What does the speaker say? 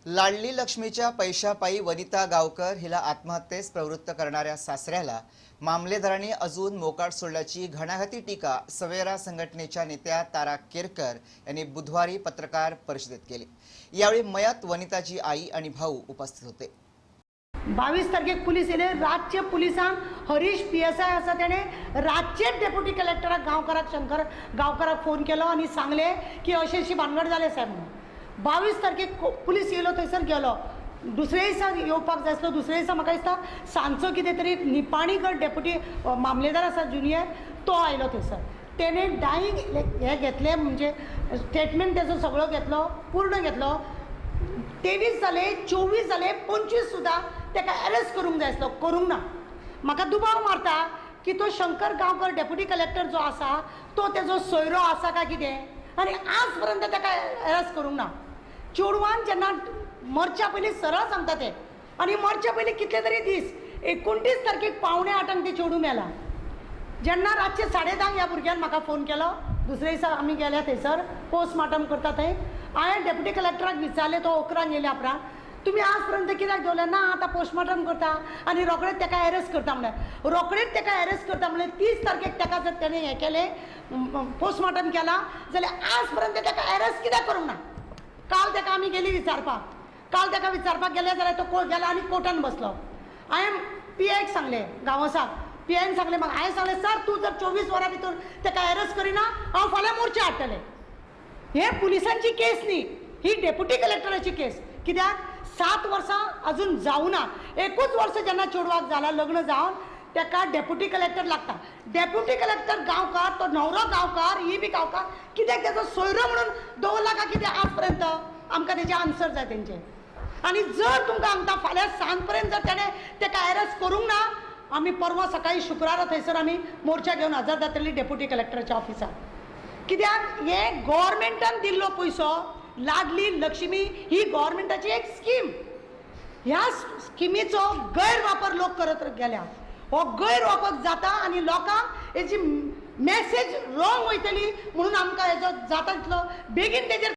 लाडली लक्ष्मीच्या पैशापायी वनिता गावकर हिला आत्महत्येस प्रवृत्त करणाऱ्या सासऱ्याला मामलेदारांनी अजून मोकाट सोडल्याची घणाघाती टीका सवेरा संघटनेच्या नेत्या तारा केरकर यांनी बुधवारी पत्रकार परिषदेत केली। यावेळी मयत वनिताची आई आणि भाऊ उपस्थित होते। 22 तारखेक पुलीस येले। राज्य पुलिसान हरीश PSI आसा तेणे राज्य डेप्युटी कलेक्टराक गांवकाराक शंकर गांवकाराक फोन केलो आणि सांगले की अशी अशी भानगड जाले साहेब म्हणून। 22 तारखेक पुलीस येयलो, थंयसर गेलो। दुसऱ्या दिसा येवपाक जाय आसलो। दुसऱ्या दिसा म्हाका दिसता सांजचो कितें तरी निपाणीकर डेप्युटी मामलेदार आसा जुनियर, तो आयलो थंयसर। तेणे डायिंग हे घेतले, म्हणजे स्टेटमेंट तेजो सगळो घेतलो, पूर्ण घेतलो। 23 जाले, 24 जाले, 25 सुद्धा तेका अरेस्ट करूंक जाय आसलो, करूंक ना। म्हाका दुबाव मारता की तो शंकर गांवकर डेप्युटी कलेक्टर जो आसा तो तेजो सोयरो आसा काय कितें, आनी आज पर्यंत तेका अरेस्ट करूंक ना। चेडवान जेन्ना मरच्या पयलीं सरळ सांगता ते, आनी मरच्या पयलीं कितले तरी दीस 29 तारखेक 7:45 ते चेडू मेला। जेन्ना रातचे 10:30 ह्या भुरग्यान म्हाका फोन केलो, दुसऱ्या दिसा आमी गेले थंयसर पोस्टमार्टम करता थंय। हांवें डेप्युटी कलेक्टराक विचारलें, तो 11 गेले उपरांत, तुम्ही आज पर्यंत कित्याक दवरलें ना? आतां पोस्टमार्टम करता आनी रोखडेच तेका अरेस्ट करता म्हणलें। रोखडेच तेका अरेस्ट करता म्हणलें 30 तारखेक तेका जर तेणें हें केलें, पोस्टमार्टम केला जाल्यार आज पर्यंत तेका अरेस्ट कित्याक करूंक ना? काल तेका आमी गेली विचारपाक, काल तेका विचारपाक गेले जाल्यार तो गेला आनी कोर्टान बसलो। हांवें PIक सांगलें, गांवसाक PIन सांगलें, म्हाका हांवें सांगलें सर तूं जर 24 वरां भितर तेका अरेस्ट करिना हांव फाल्यां मोर्चा हाडटलें। हे पुलिसांची केस न्ही, ही डेप्युटी कलेक्टराची केस। कित्याक 7 वर्सां अजून जावना, 1 वर्स जेन्ना चेडवाक जाला लग्न जावन, तेका डेप्युटी कलेक्टर लागता। डेप्युटी कलेक्टर गांवकार, तो न्हवरो गांवकार, ही बी गांवकार, कित्याक तेजो सोयरो म्हणून दवरला काय कितें आज पर्यंत? आमकां तेजे आन्सर जाय तेंचे। आनी जर तुमकां सांगता फाल्यां सांज पर्यंत जर तेणें तेका अरेस्ट करूंक ना, आमी परवा सकाळी शुक्रारा थंयसर आमी मोर्चा घेवन हजर जातली डेप्युटी कलेक्टराच्या ऑफिसार। कित्याक हे गव्हर्मेंटान दिल्लो पयसो, लाडली लक्ष्मी ही गव्हर्मेंटाची एक स्कीम, ह्या स्किमीचो गैरवापर लोक करत गेल्या। हो गैरवापर जाता आनी लोकांक हेची मेसेज रॉंग वयतली, म्हणून आमकां हेजो जाता तितलो बेगीन तेजेर